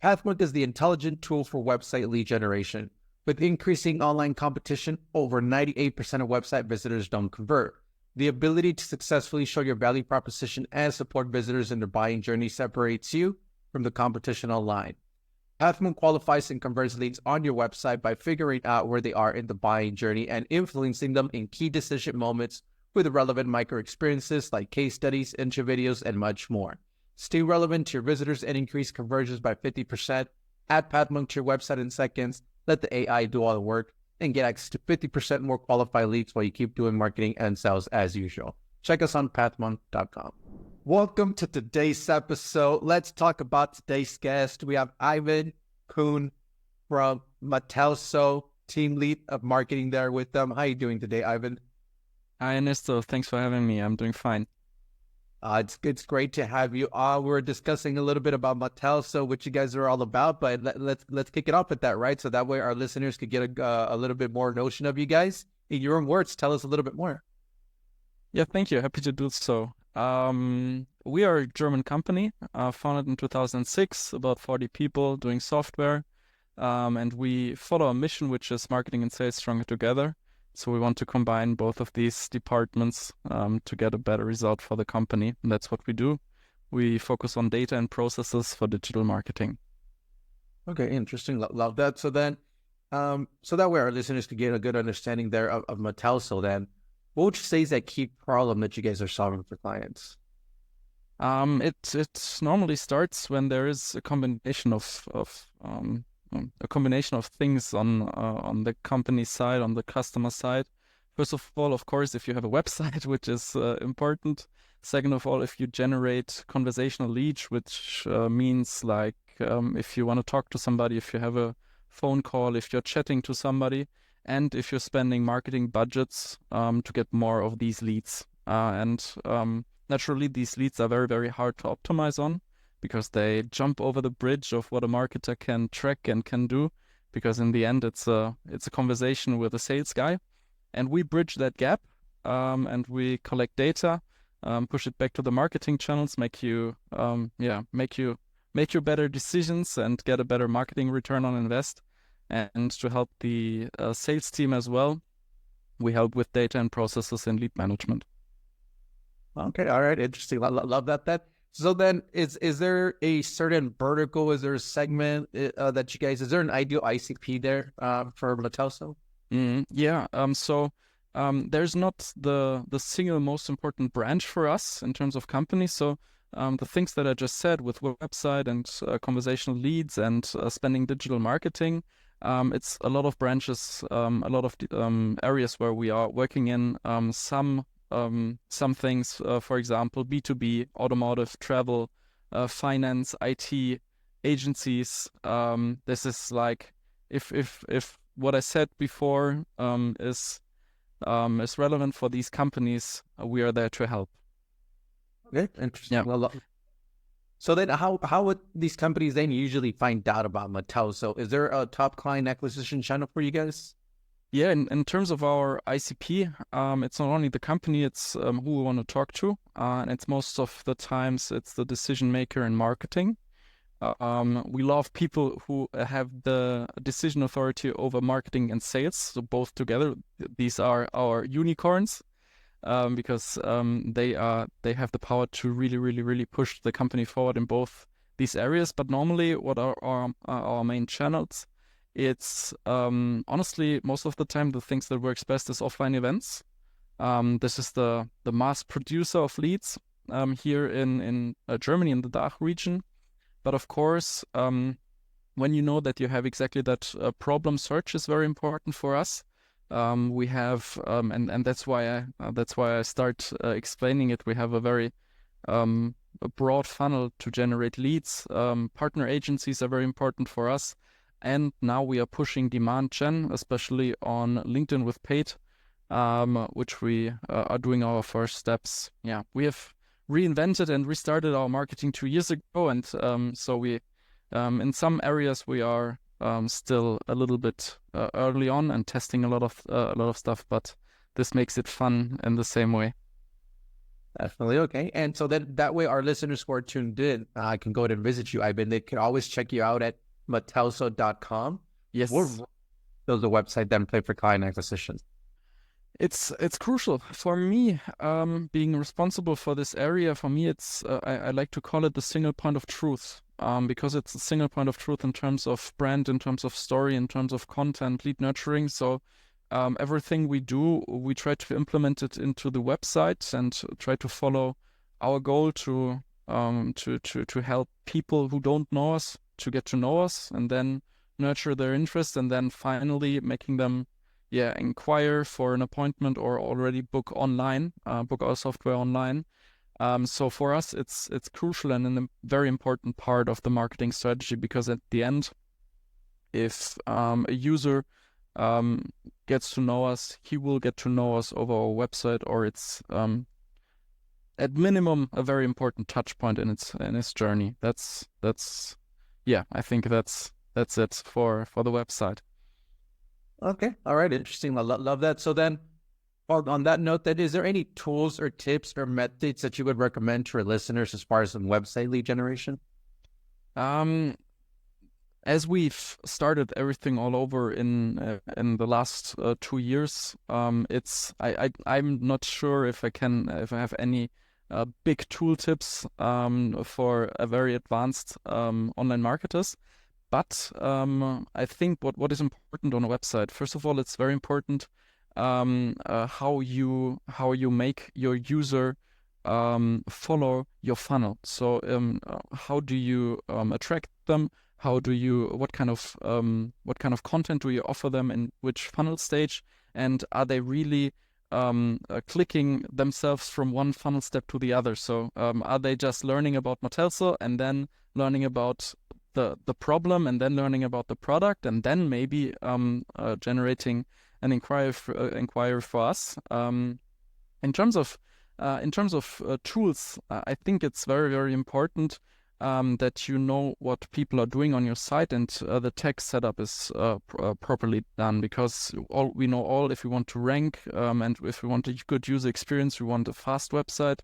Pathmark is the intelligent tool for website lead generation. With increasing online competition, over 98% of website visitors don't convert. The ability to successfully show your value proposition and support visitors in their buying journey separates you from the competition online. Pathmark qualifies and converts leads on your website by figuring out where they are in the buying journey and influencing them in key decision moments with relevant micro experiences like case studies, intro videos, and much more. Stay relevant to your visitors and increase conversions by 50%. Add Pathmark to your website in seconds. Let the AI do all the work and get access to 50% more qualified leads while you keep doing marketing and sales as usual. Check us on pathmark.com. Welcome to today's episode. Let's talk about today's guest. We have Iwen Kuhn from Matelso, team lead of marketing there with them. How are you doing today, Iwen? Hi, Ernesto. Thanks for having me. I'm doing fine. It's great to have you. We're discussing a little bit about Matelso, which you guys are all about, but let's kick it off with that, right? So that way our listeners could get a little bit more notion of you guys. In your own words, tell us a little bit more. Yeah, thank you. Happy to do so. We are a German company, founded in 2006, about 40 people doing software, and we follow a mission, which is marketing and sales stronger together. So we want to combine both of these departments to get a better result for the company. And that's what we do. We focus on data and processes for digital marketing. Okay, interesting. Love that. So then, so that way our listeners could get a good understanding there of Matelso then. What would you say is that key problem that you guys are solving for clients? It normally starts when there is a combination of things on the company side, on the customer side. First of all, of course, if you have a website, which is important. Second of all, if you generate conversational leads, which means like if you want to talk to somebody, if you have a phone call, if you're chatting to somebody, and if you're spending marketing budgets to get more of these leads. Naturally, these leads are very, very hard to optimize on, because they jump over the bridge of what a marketer can track and can do, because in the end it's a conversation with a sales guy, and we bridge that gap, and we collect data, push it back to the marketing channels, make you better decisions and get a better marketing return on invest. And to help the sales team as well, we help with data and processes and lead management. Okay, all right, interesting. Love that. So then, is there a certain vertical? Is there a segment that you guys? Is there an ideal ICP there for Matelso? Yeah. So there's not the single most important branch for us in terms of company. So the things that I just said with website and conversational leads and spending digital marketing, it's a lot of branches, a lot of areas where we are working in. Some things, for example, B2B, automotive, travel, finance, IT, agencies. This is like if what I said before is relevant for these companies, we are there to help. Okay, interesting. Yeah. So then how would these companies then usually find out about Matelso? Is there a top client acquisition channel for you guys? Yeah, in terms of our ICP, it's not only the company, it's who we want to talk to. And it's most of the times it's the decision maker in marketing. We love people who have the decision authority over marketing and sales. So both together, these are our unicorns. Because they have the power to really push the company forward in both these areas. But normally, what are our main channels? It's honestly most of the time the things that works best is offline events. This is the mass producer of leads here in Germany, in the DACH region. But of course, when you know that you have exactly that problem, search is very important for us. We have, and that's why I start explaining it. We have a very a broad funnel to generate leads. Partner agencies are very important for us, and now we are pushing demand gen, especially on LinkedIn with paid, which we are doing our first steps. Yeah, we have reinvented and restarted our marketing 2 years ago, and so we, in some areas, we are still a little bit early on and testing a lot of stuff, but this makes it fun in the same way. Definitely. Okay. And so then that way our listeners who are tuned in can go ahead and visit you, Ivan. They can always check you out at matelso.com. What Yes. role does the website then play for client acquisition? It's crucial for me. Being responsible for this area, for me, it's I like to call it the single point of truth. Because it's a single point of truth in terms of brand, in terms of story, in terms of content, lead nurturing. So everything we do, we try to implement it into the website and try to follow our goal to help people who don't know us to get to know us, and then nurture their interest, and then finally making them inquire for an appointment or already book online, book our software online. So for us, it's crucial and a very important part of the marketing strategy, because at the end, if a user gets to know us, he will get to know us over our website, or it's at minimum a very important touch point in its journey. That's I think that's it for the website. Okay. All right. Interesting. Love that. So then on that note, then, is there any tools or tips or methods that you would recommend to our listeners as far as some website lead generation? As we've started everything all over in the last 2 years, I'm not sure if I have any big tool tips for a very advanced online marketers. But I think what is important on a website, first of all, it's very important how you make your user follow your funnel. So how do you attract them? What kind of content do you offer them in which funnel stage? And are they really clicking themselves from one funnel step to the other? So are they just learning about Matelso and then learning about the problem, and then learning about the product, and then maybe generating an inquiry for us? In terms of tools, I think it's very, very important that you know what people are doing on your site, and the tech setup is properly done, because we know if we want to rank and if we want a good user experience, we want a fast website,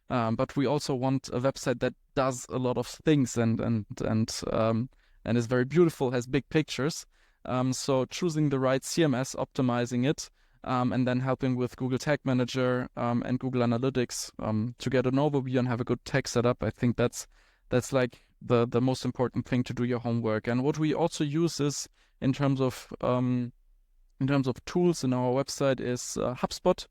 but we also want a website that does a lot of things and is very beautiful, has big pictures. So choosing the right CMS, optimizing it, and then helping with Google Tag Manager and Google Analytics to get an overview and have a good tech setup. I think that's like the most important thing, to do your homework. And what we also use is in terms of tools in our website is HubSpot,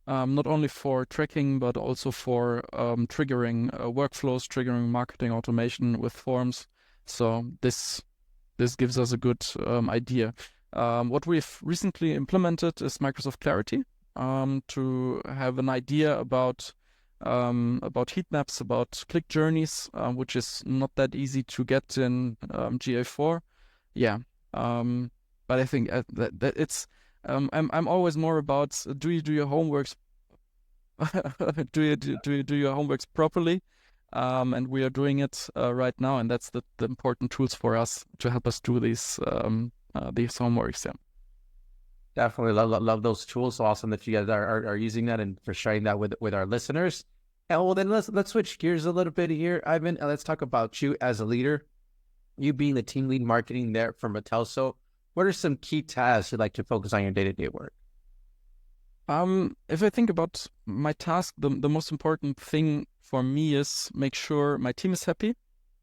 not only for tracking but also for triggering workflows, triggering marketing automation with forms. So this gives us a good idea. What we've recently implemented is Microsoft Clarity to have an idea about heat maps, about click journeys, which is not that easy to get in GA4. Yeah, but I think that it's I'm always more about, do you do your homeworks do you do your homeworks properly? And we are doing it right now, and that's the important tools for us to help us do these homeworks. Yeah. Definitely love those tools. So awesome that you guys are using that and for sharing that with our listeners. And well, then let's switch gears a little bit here, Ivan. And let's talk about you as a leader. You being the team lead marketing there for Matelso. What are some key tasks you'd like to focus on your day-to-day work? If I think about my task, the most important thing for me is make sure my team is happy,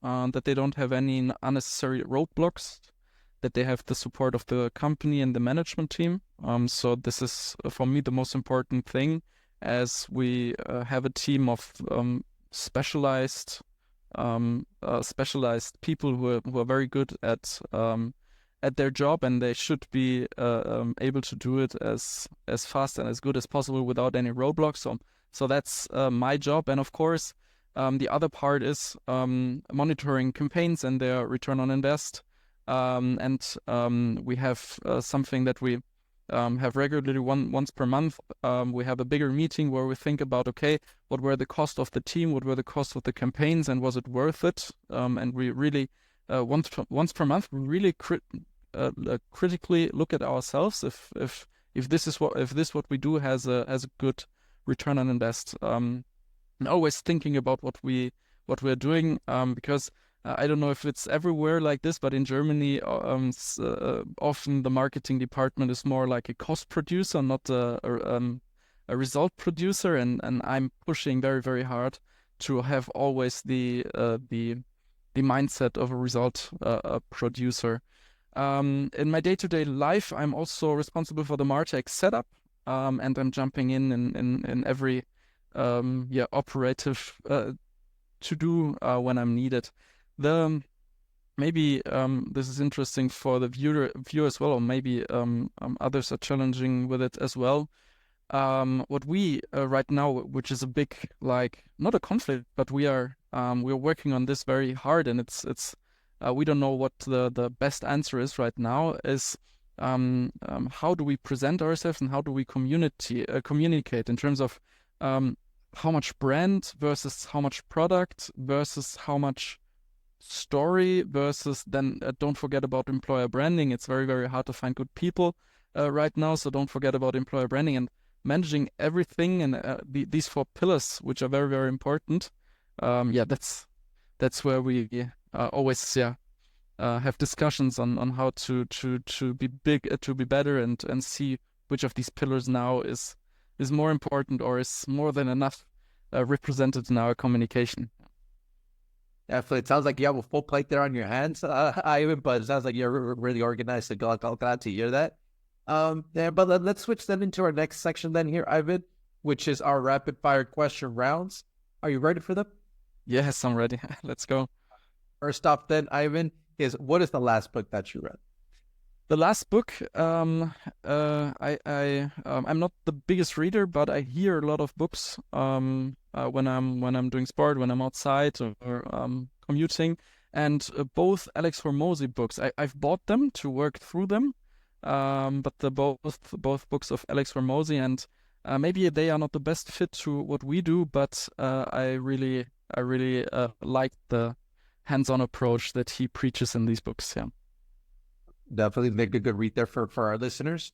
that they don't have any unnecessary roadblocks, that they have the support of the company and the management team. So this is for me the most important thing, as we have a team of specialized people who are very good at their job, and they should be able to do it as fast and as good as possible without any roadblocks. So that's my job. And of course, the other part is monitoring campaigns and their return on invest. And we have something that we have regularly once per month. We have a bigger meeting where we think about, okay, what were the cost of the team, what were the cost of the campaigns, and was it worth it? And we really once per month we really critically look at ourselves if this what we do has a good return on invest. and always thinking about what we're doing, because I don't know if it's everywhere like this, but in Germany, often the marketing department is more like a cost producer, not a result producer, and I'm pushing very, very hard to have always the mindset of a result producer. In my day-to-day life, I'm also responsible for the Martech setup, and I'm jumping in every operative to do when I'm needed. The maybe this is interesting for the viewer as well, or maybe others are challenging with it as well. What we right now, which is a big, like, not a conflict, but we're working on this very hard, and it's we don't know what the best answer is right now. Is how do we present ourselves and how do we communicate in terms of how much brand versus how much product versus how much story versus then don't forget about employer branding. It's very, very hard to find good people right now, so don't forget about employer branding and managing everything, and these 4 pillars, which are very, very important. That's where we always have discussions on how to be big, to be better, and see which of these pillars now is more important or is more than enough represented in our communication. Definitely. It sounds like you have a full plate there on your hands, Ivan, but it sounds like you're really organized. So glad to hear that. But let's switch then into our next section then here, Ivan, which is our rapid fire question rounds. Are you ready for them? Yes, I'm ready. Let's go. First off then, Ivan, what is the last book that you read? The last book, I'm not the biggest reader, but I hear a lot of books when I'm doing sport, when I'm outside or commuting, and both Alex Hormozy books, I've bought them to work through them, but both books of Alex Hormozy, and maybe they are not the best fit to what we do, but I really like the hands-on approach that he preaches in these books. Yeah. Definitely make a good read there for our listeners.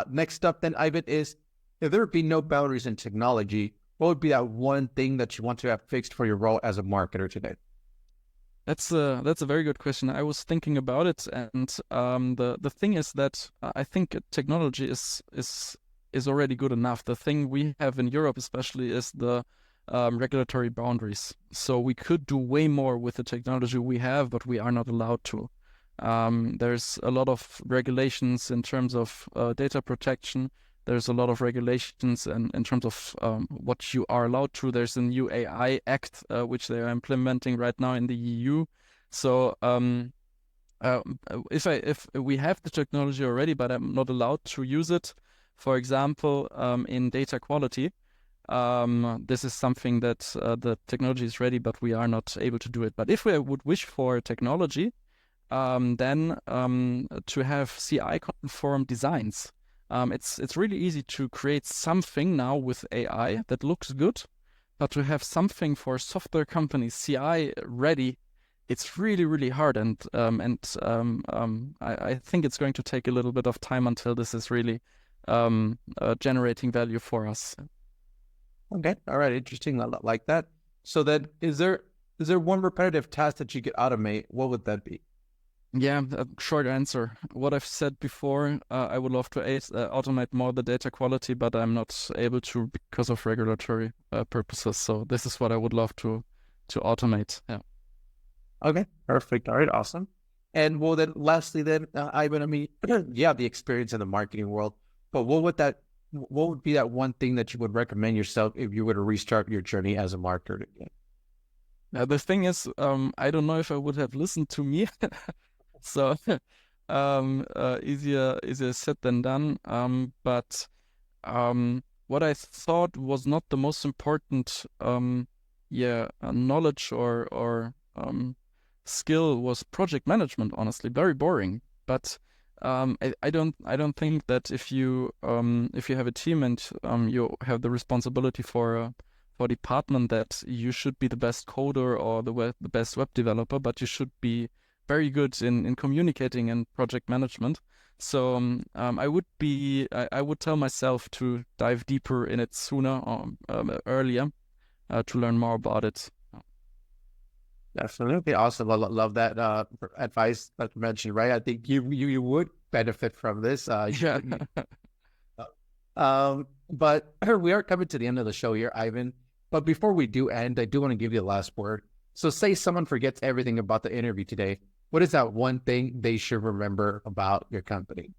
Next up then, Ivan, is if there would be no boundaries in technology, what would be that one thing that you want to have fixed for your role as a marketer today? That's a very good question. I was thinking about it, and the thing is that I think technology is already good enough. The thing we have in Europe, especially, is the regulatory boundaries. So we could do way more with the technology we have, but we are not allowed to. There's a lot of regulations in terms of data protection. There's a lot of regulations in terms of what you are allowed to. There's a new AI Act, which they are implementing right now in the EU. So if we have the technology already, but I'm not allowed to use it, for example, in data quality, this is something that the technology is ready, but we are not able to do it. But if we would wish for technology, then to have CI conform designs. It's really easy to create something now with AI that looks good, but to have something for software companies CI ready, it's really, really hard. And I think it's going to take a little bit of time until this is really generating value for us. Okay, all right, interesting. I like that. So then, is there one repetitive task that you could automate? What would that be? Yeah, a short answer. What I've said before, I would love to automate more the data quality, but I'm not able to because of regulatory purposes. So this is what I would love to automate. Yeah. Okay, perfect. All right, awesome. And well, then lastly, then Ivan, I mean, you have the experience in the marketing world, but what would be that one thing that you would recommend yourself if you were to restart your journey as a marketer again? The thing is, I don't know if I would have listened to me. So easier said than done. But what I thought was not the most important knowledge or skill was project management, honestly. Very boring. But I don't think that if you have a team and you have the responsibility for department, that you should be the best coder or the best web developer, but you should be very good in communicating and project management. So I would tell myself to dive deeper in it sooner or earlier. to learn more about it. Definitely. Awesome. Love that advice that you mentioned, right? I think you would benefit from this. Yeah. But we are coming to the end of the show here, Ivan. But before we do end, I do want to give you the last word. So say someone forgets everything about the interview today. What is that one thing they should remember about your company?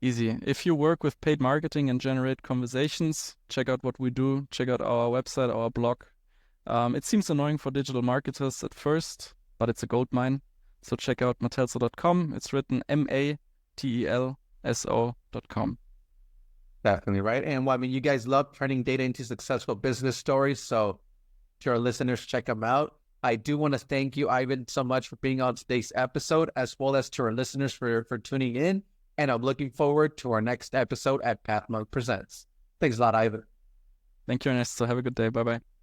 Easy. If you work with paid marketing and generate conversations, check out what we do. Check out our website, our blog. It seems annoying for digital marketers at first, but it's a gold mine. So check out matelso.com. It's written MATELSO.com. Definitely, right? And well, I mean, you guys love turning data into successful business stories. So to our listeners, check them out. I do want to thank you, Ivan, so much for being on today's episode, as well as to our listeners for tuning in. And I'm looking forward to our next episode at Pathmark Presents. Thanks a lot, Ivan. Thank you, Ernesto. Have a good day. Bye-bye.